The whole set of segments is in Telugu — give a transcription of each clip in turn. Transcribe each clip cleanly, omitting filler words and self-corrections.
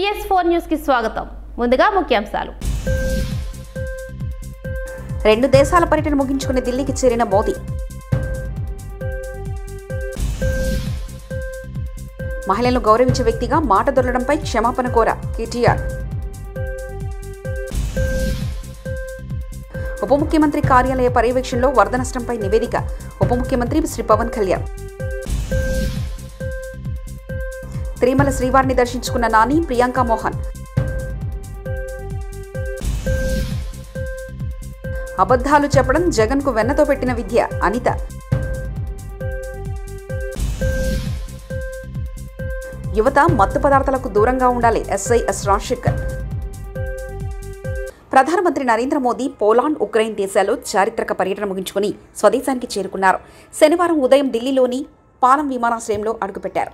PS4 న్యూస్ కి స్వాగతం. ముందుగా ముఖ్యాంశాలు. రెండు దేశాల పర్యటన ముగించుకుని ఢిల్లీకి చేరిన మోదీ. మహిళలను గౌరవించే వ్యక్తిగా మాట దొరలడంపై క్షమాపణ కోర కేటీఆర్. ఉప ముఖ్యమంత్రి కార్యాలయ పర్యవేక్షణలో వరద నష్టంపై నివేదిక ఉప ముఖ్యమంత్రి శ్రీ పవన్ కళ్యాణ్. తిరుమల శ్రీవారిని దర్శించుకున్న నాని, ప్రియాంక మోహన్. అబద్ధాలు చెప్పడం జగన్కు వెన్నతో పెట్టిన విద్య అనిత. యువత మత్తు పదార్థాలకు దూరంగా ఉండాలి ఎస్ఐ ఎస్ రాజశేఖర్. ప్రధానమంత్రి నరేంద్ర మోదీ పోలాండ్, ఉక్రెయిన్ దేశాల్లో చారిత్రక పర్యటన ముగించుకుని స్వదేశానికి చేరుకున్నారు. శనివారం ఉదయం ఢిల్లీలోని పాలం విమానాశ్రయంలో అడుగుపెట్టారు.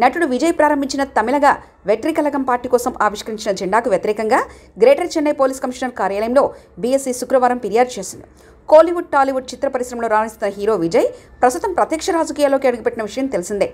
నటుడు విజయ్ ప్రారంభించిన తమిళగా వెట్రి కళగం పార్టీ కోసం ఆవిష్కరించిన జెండాకు వ్యతిరేకంగా గ్రేటర్ చెన్నై పోలీస్ కమిషనర్ కార్యాలయంలో బీఎస్సీ శుక్రవారం ఫిర్యాదు చేసింది. కోలీవుడ్, టాలీవుడ్ చిత్ర పరిశ్రమలో రాణిస్తున్న హీరో విజయ్ ప్రస్తుతం ప్రత్యక్ష రాజకీయాల్లోకి అడుగుపెట్టిన విషయం తెలిసిందే.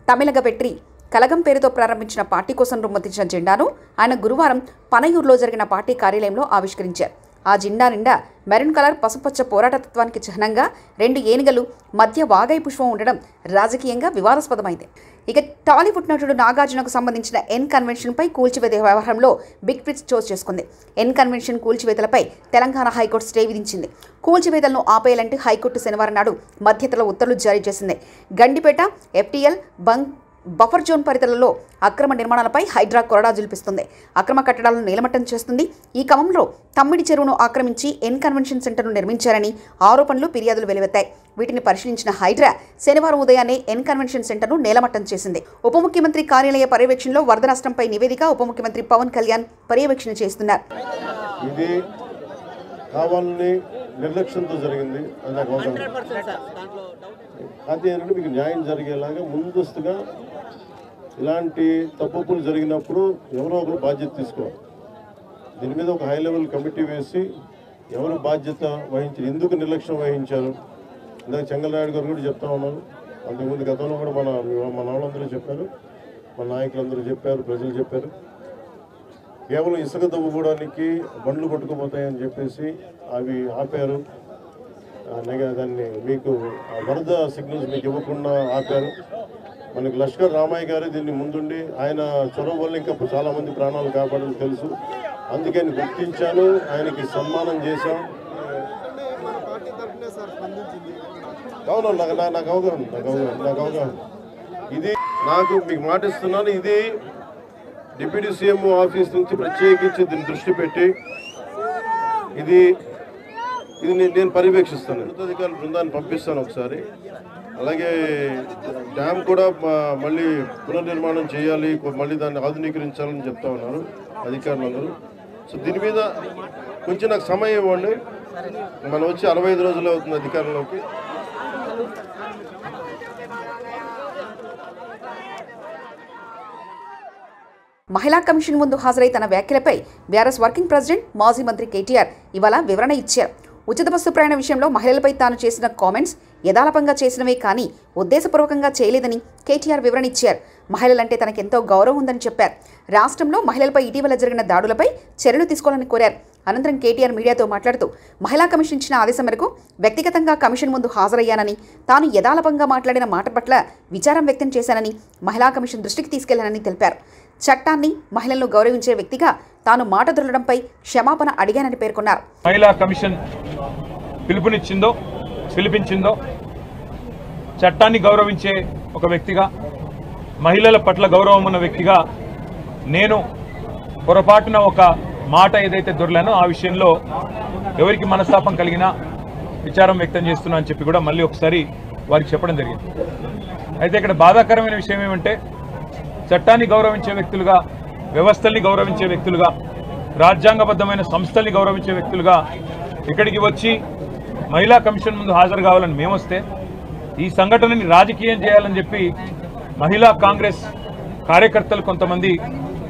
తమిళగ వెట్రి కళగం పేరుతో ప్రారంభించిన పార్టీ కోసం రూపొందించిన జెండాను ఆయన గురువారం పనయూరులో జరిగిన పార్టీ కార్యాలయంలో ఆవిష్కరించారు. ఆ జెండా నిండా మెరూన్ కలర్ పసుపచ్చ పోరాటతత్వానికి చిహ్నంగా రెండు ఏనుగలు మధ్య వాగై పుష్పం ఉండడం రాజకీయంగా వివాదాస్పదమైంది. ఇక టాలీవుడ్ నటుడు నాగార్జునకు సంబంధించిన ఎన్ కన్వెన్షన్పై కూల్చివేత వ్యవహారంలో బిగ్ ట్విస్ట్ చోటు చేసుకుంది. ఎన్ కన్వెన్షన్ కూల్చివేతలపై తెలంగాణ హైకోర్టు స్టే విధించింది. కూల్చివేతలను ఆపేయాలంటూ హైకోర్టు శనివారం నాడు మధ్యతర ఉత్తర్వులు జారీ చేసింది. గండిపేట, ఎఫ్టీఎల్, బఫర్ జోన్ పరిధిలో అక్రమ నిర్మాణాలపై హైడ్రా కొరడా జులిపిస్తుంది. అక్రమ కట్టడాలను నీలమట్టం చేస్తుంది. ఈ క్రమంలో తమ్మిడి చెరువును ఆక్రమించి ఎన్ కన్వెన్షన్ సెంటర్ను నిర్మించారని ఆరోపణలు, ఫిర్యాదులు వెలువెత్తాయి. వీటిని పరిశీలించిన హైడ్రా శనివారం ఉదయాన్నే ఎన్ కన్వెన్షన్ సెంటర్ను నేలమట్టం చేసింది. ఉప ముఖ్యమంత్రి కార్యాలయ పర్యవేక్షణలో వరద నష్టంపై నివేదిక ఉప ముఖ్యమంత్రి పవన్ కళ్యాణ్ పర్యవేక్షణ చేస్తున్నారు. ఇది కావాలని నిర్లక్ష్యంతో జరిగింది. అది మీకు న్యాయం జరిగేలాగా ముందస్తుగా ఇలాంటి తప్పులు జరిగినప్పుడు ఎవరో ఒకరు బాధ్యత తీసుకోవాలి. దీని మీద ఒక హై లెవెల్ కమిటీ వేసి ఎవరు బాధ్యత వహించారు, ఎందుకు నిర్లక్ష్యం వహించారు. ఇందాక చెంగలరాయుడు గారు కూడా చెప్తా ఉన్నారు. అంతకుముందు గతంలో కూడా మన వాళ్ళందరూ చెప్పారు, మన నాయకులందరూ చెప్పారు, ప్రజలు చెప్పారు. కేవలం ఇసుక తవ్వుకోవడానికి బండ్లు కొట్టుకుపోతాయని చెప్పేసి అవి ఆపారు. దాన్ని మీకు వరద సిగ్నల్స్ మీకు ఇవ్వకుండా ఆపారు. మనకి లష్కర్ రామయ్య గారు దీన్ని ముందుండి ఆయన చొరవ వల్ల ఇంకా చాలామంది ప్రాణాలు కాపాడని తెలుసు. అందుకని గుర్తించాను, ఆయనకి సన్మానం చేశాం. అవును, నాకు అవగాహన. ఇది నాకు మీకు మాటిస్తున్నాను. ఇది డిప్యూటీ సీఎం ఆఫీస్ నుంచి ప్రత్యేకించి దీన్ని దృష్టి పెట్టి ఇది నేను పర్యవేక్షిస్తాను. అధికారుల బృందాన్ని పంపిస్తాను ఒకసారి. అలాగే డ్యామ్ కూడా మళ్ళీ పునర్నిర్మాణం చేయాలి, మళ్ళీ దాన్ని ఆధునీకరించాలని చెప్తా ఉన్నారు అధికారులందరూ. సో దీని మీద కొంచెం నాకు సమయం ఇవ్వండి. మనం వచ్చి 65 రోజులు అవుతుంది అధికారంలోకి. మహిళా కమిషన్ ముందు హాజరై తన వ్యాఖ్యలపై బీఆర్ఎస్ వర్కింగ్ ప్రెసిడెంట్, మాజీ మంత్రి కేటీఆర్ ఇవాళ వివరణ ఇచ్చారు. ఉచిత బస్సు ప్రయాణ విషయంలో మహిళలపై తాను చేసిన కామెంట్స్ యథాలాపంగా చేసినవే కానీ ఉద్దేశపూర్వకంగా చేయలేదని కేటీఆర్ వివరణ ఇచ్చారు. మహిళలంటే తనకెంతో గౌరవం ఉందని చెప్పారు. రాష్ట్రంలో మహిళలపై ఇటీవల జరిగిన దాడులపై చర్యలు తీసుకోవాలని కోరారు. అనంతరం కేటీఆర్ మీడియాతో మాట్లాడుతూ మహిళా కమిషన్ ఇచ్చిన ఆదేశం మేరకు వ్యక్తిగతంగా కమిషన్ ముందు హాజరయ్యానని, తాను యథాలాపంగా మాట్లాడిన మాట పట్ల విచారం వ్యక్తం చేశానని, మహిళా కమిషన్ దృష్టికి తీసుకెళ్లానని తెలిపారు. చట్టాన్ని, మహిళలను గౌరవించే వ్యక్తిగా తాను మాట దొరలడంపై క్షమాపణ అడిగానని పేర్కొన్నారు. మహిళా కమిషన్ పిలిపించిందో చట్టాన్ని గౌరవించే ఒక వ్యక్తిగా, మహిళల పట్ల గౌరవం ఉన్న వ్యక్తిగా నేను పొరపాటున ఒక మాట ఏదైతే దొరలానో ఆ విషయంలో ఎవరికి మనస్తాపం కలిగినా విచారం వ్యక్తం చేస్తున్నా అని చెప్పి కూడా మళ్ళీ ఒకసారి వారికి చెప్పడం జరిగింది. అయితే ఇక్కడ బాధాకరమైన విషయం ఏమంటే, చట్టాన్ని గౌరవించే వ్యక్తులుగా, వ్యవస్థల్ని గౌరవించే వ్యక్తులుగా, రాజ్యాంగబద్ధమైన సంస్థల్ని గౌరవించే వ్యక్తులుగా ఇక్కడికి వచ్చి మహిళా కమిషన్ ముందు హాజరు కావాలని మేమొస్తే ఈ సంఘటనని రాజకీయం చేయాలని చెప్పి మహిళా కాంగ్రెస్ కార్యకర్తలు కొంతమంది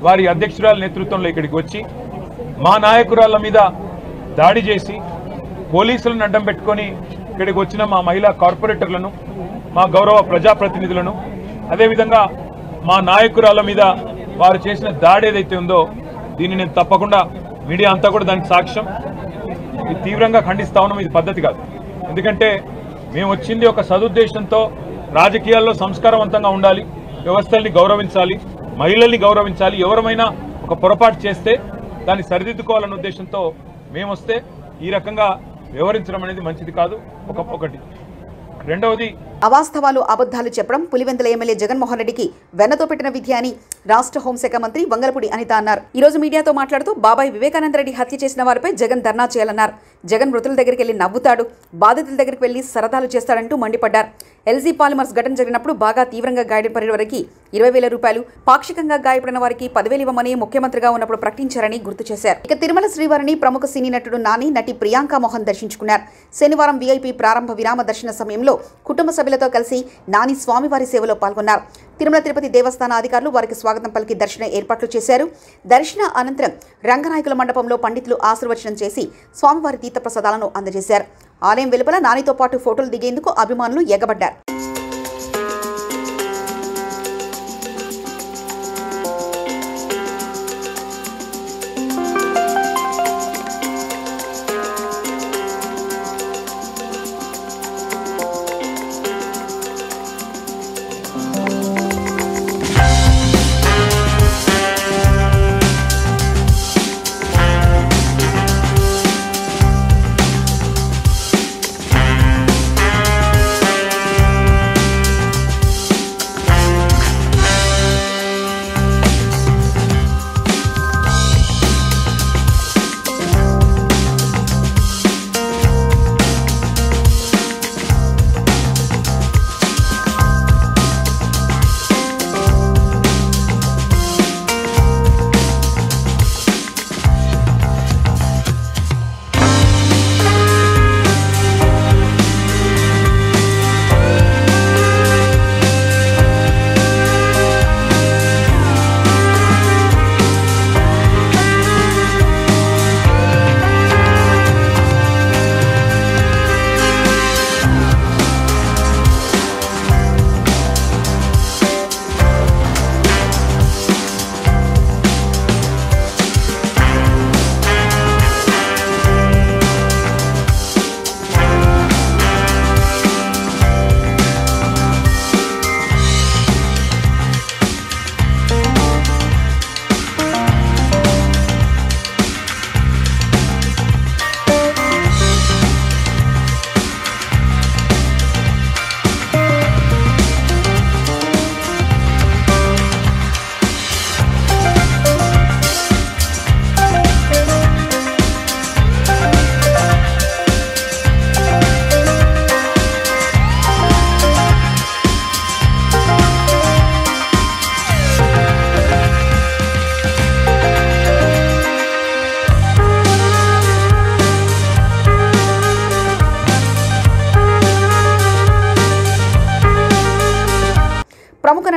వారి అధ్యక్షురాల నేతృత్వంలో ఇక్కడికి వచ్చి మా నాయకురాళ్ల మీద దాడి చేసి పోలీసులను అడ్డం పెట్టుకొని ఇక్కడికి వచ్చిన మా మహిళా కార్పొరేటర్లను, మా గౌరవ ప్రజాప్రతినిధులను, అదేవిధంగా మా నాయకురాళ్ల మీద వారు చేసిన దాడి ఏదైతే ఉందో దీన్ని నేను తప్పకుండా మీడియా అంతా కూడా దానికి సాక్ష్యం, ఇది తీవ్రంగా ఖండిస్తా ఉన్నాం. ఇది పద్ధతి కాదు. ఎందుకంటే మేము వచ్చింది ఒక సదుద్దేశంతో రాజకీయాల్లో సంస్కారవంతంగా ఉండాలి, వ్యవస్థల్ని గౌరవించాలి, మహిళల్ని గౌరవించాలి. ఎవరమైనా ఒక పొరపాటు చేస్తే దాన్ని సరిదిద్దుకోవాలన్న ఉద్దేశంతో మేము వస్తే ఈ రకంగా వ్యవహరించడం అనేది మంచిది కాదు. ఒకటి. రెండవది, అవాస్తవాలు, అబద్ధాలు చెప్పడం పులివెందుల ఎమ్మెల్యే జగన్మోహన్ రెడ్డికి వెన్నతో పెట్టిన విద్య అని రాష్ట్ర హోంశాఖ మంత్రి వంగలపూడి అనిత అన్నారు. ఈ రోజు మీడియాతో మాట్లాడుతూ బాబాయ్ వివేకానంద రెడ్డి హత్య చేసిన వారిపై జగన్ ధర్నా చేయాలన్నారు. జగన్ మృతుల దగ్గరికి వెళ్లి నవ్వుతాడు, బాధితుల దగ్గరికి వెళ్లి సరదాలు చేస్తాడంటూ మండిపడ్డారు. ఎల్జీ పాలిమర్స్ ఘటన జరిగినప్పుడు బాగా తీవ్రంగా గాయపడిన వారికి 20,000 రూపాయలు, పాక్షికంగా గాయపడిన వారికి 10,000 ఇవ్వమని ముఖ్యమంత్రిగా ఉన్నప్పుడు ప్రకటించారని గుర్తు చేశారు. ఇక తిరుమల శ్రీవారిని ప్రముఖ సినీ నటుడు నాని, నటి ప్రియాంక మోహన్ దర్శించుకున్నారు. శనివారం వీఐపీ ప్రారంభ విరామ దర్శన సమయంలో కుటుంబ సభ్యులతో కలిసి నాని స్వామివారి సేవలో పాల్గొన్నారు. తిరుమల తిరుపతి దేవస్థాన అధికారులు వారికి స్వాగతం పలికి దర్శన ఏర్పాట్లు చేశారు. దర్శన అనంతరం రంగనాయకుల మండపంలో పండితులు ఆశీర్వచనం చేసి స్వామివారి తీర్థప్రసాదాలను అందజేశారు. ఆలయం వెలుపల నానితో పాటు ఫోటోలు దిగేందుకు అభిమానులు ఎగబడ్డారు.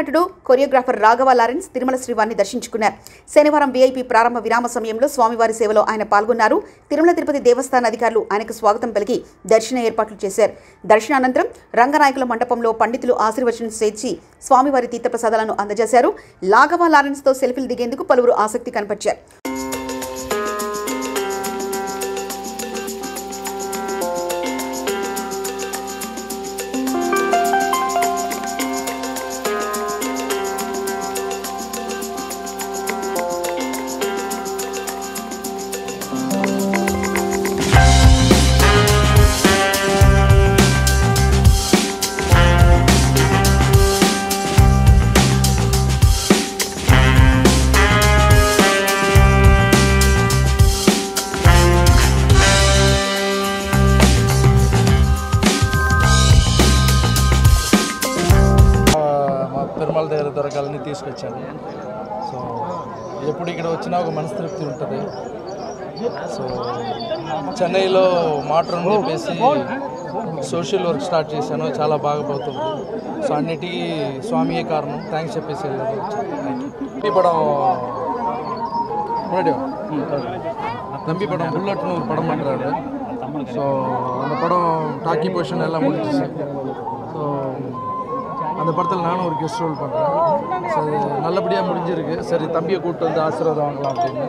నటుడు కొరియోగ్రాఫర్ రాఘవ లారెన్స్ తిరుమల శ్రీవారిని దర్శించుకున్నారు. శనివారం వీఐపీ ప్రారంభ విరామ సమయంలో స్వామివారి సేవలో ఆయన పాల్గొన్నారు. తిరుమల తిరుపతి దేవస్థాన అధికారులు ఆయనకు స్వాగతం పలికి దర్శన ఏర్పాట్లు చేశారు. దర్శనానంతరం రంగనాయకుల మండపంలో పండితులు ఆశీర్వచనం చేసి స్వామివారి తీర్థప్రసాదాలను అందజేశారు. రాఘవ లారెన్స్తో సెల్ఫీలు దిగేందుకు పలువురు ఆసక్తి కనపరిచారు. తిరుమల దగ్గర దొరకాలని తీసుకొచ్చాను. సో ఎప్పుడు ఇక్కడ వచ్చినా ఒక మనస్తృప్తి ఉంటుంది. సో చెన్నైలో మాట్రూమ్ చెప్పేసి సోషల్ వర్క్ స్టార్ట్ చేశాను, చాలా బాగా పోతుంది. సో అన్నిటికీ స్వామియే కారణం, థ్యాంక్స్ చెప్పేసి వెళ్ళాను. పడం தம்பி படம் புல்லட்னு ஒரு படம் பண்ணுறாரு. ஸோ அந்த படம் டாக்கி பொசிஷன் எல்லாம் முடிஞ்சிச்சு. ஸோ அந்த படத்தில் நானும் ஒரு கெஸ்ட் ரோல் பண்ணுறேன். ஸோ அது நல்லபடியாக முடிஞ்சிருக்கு. சரி தம்பியை கூப்பிட்டு வந்து ஆசீர்வாதம் வாங்கலாம் அப்படின்னு.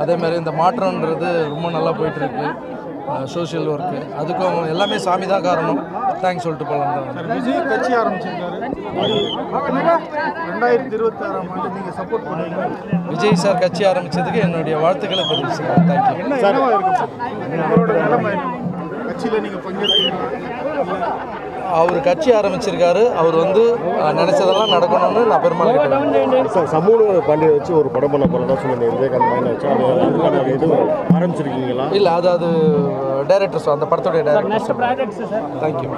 அதேமாதிரி இந்த மாற்றம்ன்றது ரொம்ப நல்லா போயிட்டுருக்கு. சோஷியல் ஒர்க்கு அதுக்கும் எல்லாமே சாமி தான் காரணம். தேங்க்ஸ் சொல்லிட்டு போகலாம் தான். விஜய் கட்சி ஆரம்பிச்சிருக்காரு. 2026ஆம் ஆண்டு நீங்கள் சப்போர்ட் பண்ணுவீங்க. விஜய் சார் கட்சி ஆரம்பித்ததுக்கு என்னுடைய வாழ்த்துக்களை தெரிவிச்சுக்கிறேன். தேங்க்யூ. உங்களோட நிலைமை கட்சியில் நீங்கள் பங்கேற்கிறீங்க. அவர் கட்சி ஆரம்பிச்சிருக்காரு. அவர் வந்து நினைச்சதெல்லாம் நடக்கணும்னு நான் பெருமாள் சார் சமூக பாண்டியை வச்சு ஒரு படம் பண்ண போகிறதா சொன்னீங்க. விஜயகாந்த் மைனை வச்சு அதுக்கான இது ஆரம்பிச்சிருக்கீங்களா? இல்லை, அது డైరెక్టర్స్ அந்த படத்தோடைய డైరెక్టర్. Thank you.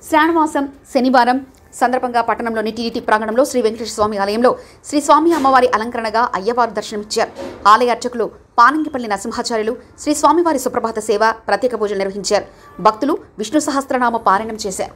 శ్రావణమాసం శనివారం సందర్భంగా పట్టణంలోని టీటీడీ ప్రాంగణంలో శ్రీ వెంకటేశ్వర స్వామి ఆలయంలో శ్రీ స్వామి అమ్మవారి అలంకరణగా అయ్యవారు దర్శనమిచ్చారు. ఆలయ అర్చకులు పానంగిపల్లి నరసింహాచార్యులు శ్రీ స్వామివారి సుప్రభాత సేవ, ప్రత్యేక పూజలు నిర్వహించారు. భక్తులు విష్ణు సహస్రనామ పారాయణం చేశారు.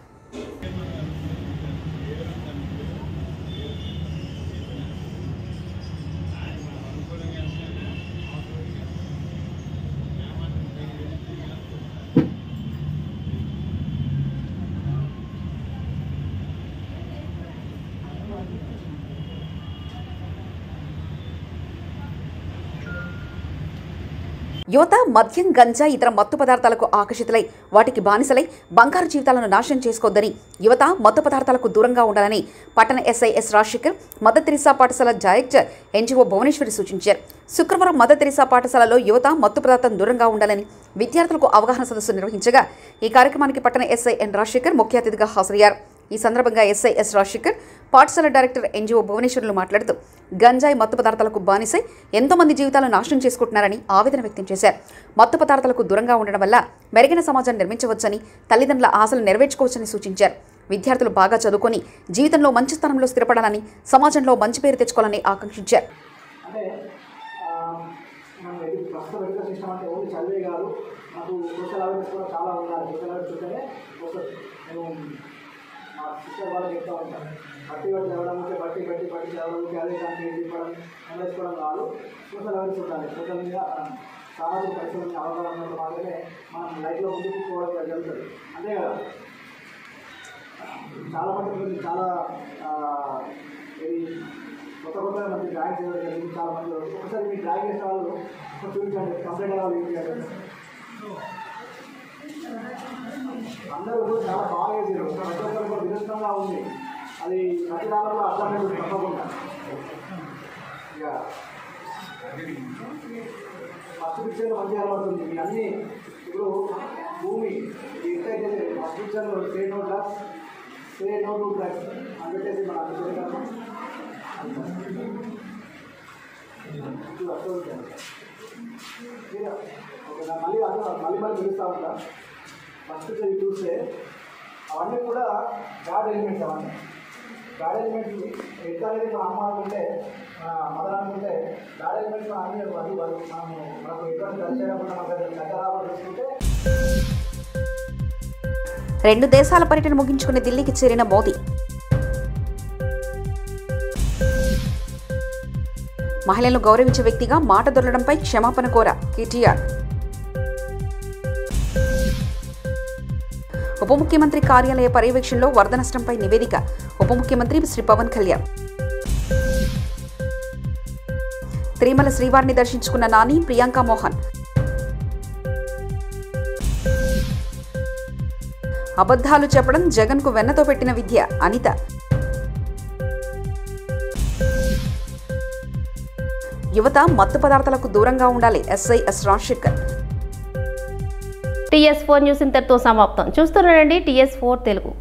యువత మద్యం, గంజా, ఇతర మత్తు పదార్థాలకు ఆకర్షితులై వాటికి బానిసలై బంగారు జీవితాలను నాశనం చేసుకోవద్దని, యువత మత్తు పదార్థాలకు దూరంగా ఉండాలని పట్టణ SI S Rajasekhar Mother Teresa పాఠశాల డైరెక్టర్ ఎన్జిఓ భువనేశ్వరి సూచించారు. శుక్రవారం మదర్ తెరీసా పాఠశాలలో యువత మత్తు పదార్థం దూరంగా ఉండాలని విద్యార్థులకు అవగాహన సదస్సు నిర్వహించగా ఈ కార్యక్రమానికి పట్టణ ఎస్ఐ ఎన్ రాజశేఖర్ ముఖ్య అతిథిగా హాజరయ్యారు. ఈ సందర్భంగా ఎస్ఐ ఎస్ రాజశేఖర్ పాఠశాల డైరెక్టర్ ఎన్జిఓ భువనేశ్వర్లు మాట్లాడుతూ గంజాయి మత్తు పదార్థాలకు బానిసై ఎంతోమంది జీవితాలను నాశనం చేసుకుంటున్నారని ఆవేదన వ్యక్తం చేశారు. మత్తు పదార్థాలకు దూరంగా ఉండడం వల్ల మెరుగైన సమాజాన్ని నిర్మించవచ్చని, తల్లిదండ్రుల ఆశలు నెరవేర్చుకోవచ్చని సూచించారు. విద్యార్థులు బాగా చదువుకొని జీవితంలో మంచి స్థానంలో స్థిరపడాలని, సమాజంలో మంచి పేరు తెచ్చుకోవాలని ఆకాంక్షించారు. సిస్టర్ వాళ్ళకి చెప్తా ఉంటాను. బట్టి చదవడం ఉంటే బట్టి చదవడం ఉంటే అదే దానికి చెప్పడం నేర్చుకోవడం కాదు. సోషల్ అవేర్నెస్ ఉండాలి. సోషల్ మీద సామాజిక పరిశ్రమ అవగాహన ఉన్నప్పుడు మాత్రమే మనం లైఫ్లో ముందుకు పోవడం జరుగుతుంది. అంతే కదా, చాలా మంది చాలా ఇది కొత్త మంది డ్రాయింగ్ చేయడం జరిగింది. చాలా మంది ఒకసారి మీ డ్రాయింగ్ చేసే వాళ్ళు చూపించండి, కంప్లీట్ అవ్వాలి. అందరూ చాలా బాగా చేశారు. ప్రతి ఒక్కరు కూడా వినూత్నంగా ఉంది. అది ప్రతి కాలంలో అర్థమే తప్పకుండా. ఇక ఫస్ట్ పిక్చర్లో మంచిగా కనబడుతుంది. ఇవి అన్నీ ఇప్పుడు భూమి ఎంతైతే ఫస్ట్ పిక్చర్లో సే నో టు డ్రగ్స్ అని పెట్టేసి మన మళ్ళీ పిలుస్తూ ఉంటా. ఫస్ట్ చూస్తే అవన్నీ కూడా గాడ్ ఎలిమెంట్స్. అవన్నీ గాడ్ ఎలిమెంట్స్ ఎట్లా అనేది మన అమ్మ అనుకుంటే, మదర్ అనుకుంటే గాడ్ ఎలిమెంట్స్ మన అన్ని అది మనకు ఎటువంటి కలిసేటప్పుడు మనకు దగ్గర చూసుకుంటే. 2 దేశాల పర్యటన ముగించుకుని ఢిల్లీకి చేరిన మోదీ మహిళలను గౌరవించే వ్యక్తిగా మాట దొరలడంపై క్షమాపణ కోర కేటీఆర్. ఉప ముఖ్యమంత్రి కార్యాలయ పర్యవేక్షణలో వరద నష్టంపై నివేదిక ఉప ముఖ్యమంత్రి శ్రీ పవన్ కళ్యాణ్. తిరుమల శ్రీవారిని దర్శించుకున్న నాని, ప్రియాంక మోహన్. అబద్ధాలు చెప్పడం జగన్కు వెన్నతో పెట్టిన విద్య అనిత. యువత మత్తు పదార్థాలకు దూరంగా ఉండాలి SI S Rajasekhar. TS4 news ఇంతటితో సమాప్తం. చూస్తున్నారండి TS4 తెలుగు.